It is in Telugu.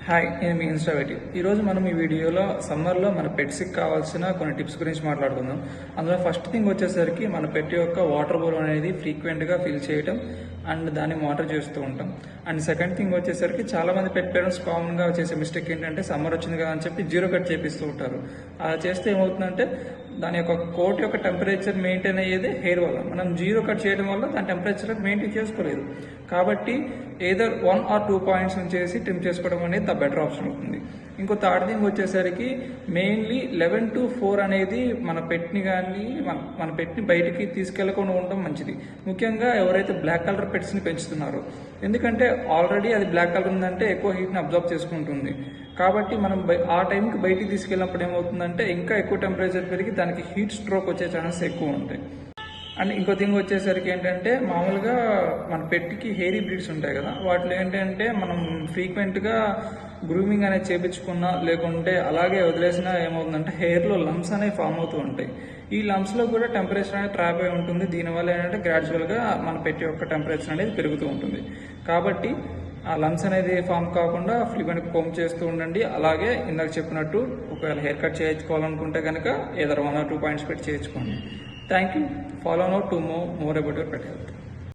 హాయ్, నేను మీ ఇన్స్టావేటివ్. ఈరోజు మనం ఈ వీడియోలో సమ్మర్లో మన పెట్స్కి కావాల్సిన కొన్ని టిప్స్ గురించి మాట్లాడుకుందాం. అందులో ఫస్ట్ థింగ్ వచ్చేసరికి మన పెట్ యొక్క వాటర్ బోల్ అనేది ఫ్రీక్వెంట్గా ఫిల్ చేయడం అండ్ దాన్ని వాటర్ చేస్తూ ఉంటాం. అండ్ సెకండ్ థింగ్ వచ్చేసరికి చాలామంది పెట్ పేరెంట్స్ కామన్గా చేసే మిస్టేక్ ఏంటంటే సమ్మర్ వచ్చింది కదా అని చెప్పి జీరో కట్ చేపిస్తూ ఉంటారు. అలా చేస్తే ఏమవుతుందంటే దాని యొక్క కోట్ యొక్క టెంపరేచర్ మెయింటైన్ అయ్యేది హెయిర్ వల్ల. మనం జీరో కట్ చేయడం వల్ల దాని టెంపరేచర్ మెయింటైన్ చేసుకోలేదు. కాబట్టి ఏదర్ 1 or 2 పాయింట్స్ ఉంచేసి ట్రిమ్ చేసుకోవడం అనేది ద బెటర్ ఆప్షన్ అవుతుంది. ఇంకో థర్డ్ థింగ్ వచ్చేసరికి మెయిన్లీ 11 to 4 అనేది మన పెట్ని కానీ మన పెట్ని బయటికి తీసుకెళ్లకుండా ఉండడం మంచిది. ముఖ్యంగా ఎవరైతే బ్లాక్ కలర్ పెట్స్ని పెంచుతున్నారో, ఎందుకంటే ఆల్రెడీ అది బ్లాక్ కలర్ ఉందంటే ఎక్కువ హీట్ని అబ్జర్వ్ చేసుకుంటుంది. కాబట్టి మనం ఆ టైంకి బయటికి తీసుకెళ్ళినప్పుడు ఏమవుతుందంటే ఇంకా ఎక్కువ టెంపరేచర్ పెరిగి దానికి హీట్ స్ట్రోక్ వచ్చే ఛాన్సెస్ ఎక్కువ ఉంటాయి. అండ్ ఇంకో థింగ్ వచ్చేసరికి ఏంటంటే మామూలుగా మన పెట్కి హెయిరీ బ్రీడ్స్ ఉంటాయి కదా, వాటిలో ఏంటంటే మనం ఫ్రీక్వెంట్గా గ్రూమింగ్ అనేది చేయించుకున్నా లేకుంటే అలాగే వదిలేసినా ఏమవుతుందంటే హెయిర్లో లంప్స్ అనేవి ఫామ్ అవుతూ ఉంటాయి. ఈ లంప్స్లో కూడా టెంపరేచర్ అనేది ట్రాప్ అయి ఉంటుంది. దీనివల్ల ఏంటంటే గ్రాడ్యువల్గా మన పెట్ యొక్క టెంపరేచర్ అనేది పెరుగుతూ ఉంటుంది. కాబట్టి ఆ లంప్స్ అనేది ఫామ్ కాకుండా ఫ్రీక్వెంట్ కోమ్ చేస్తూ ఉండండి. అలాగే ఇందాక చెప్పినట్టు ఒకవేళ హెయిర్ కట్ చేయించుకోవాలనుకుంటే కనుక ఏదో 1 or 2 పాయింట్స్ పెట్టి చేయించుకోండి. Thank you. Follow now to know more about your pet health.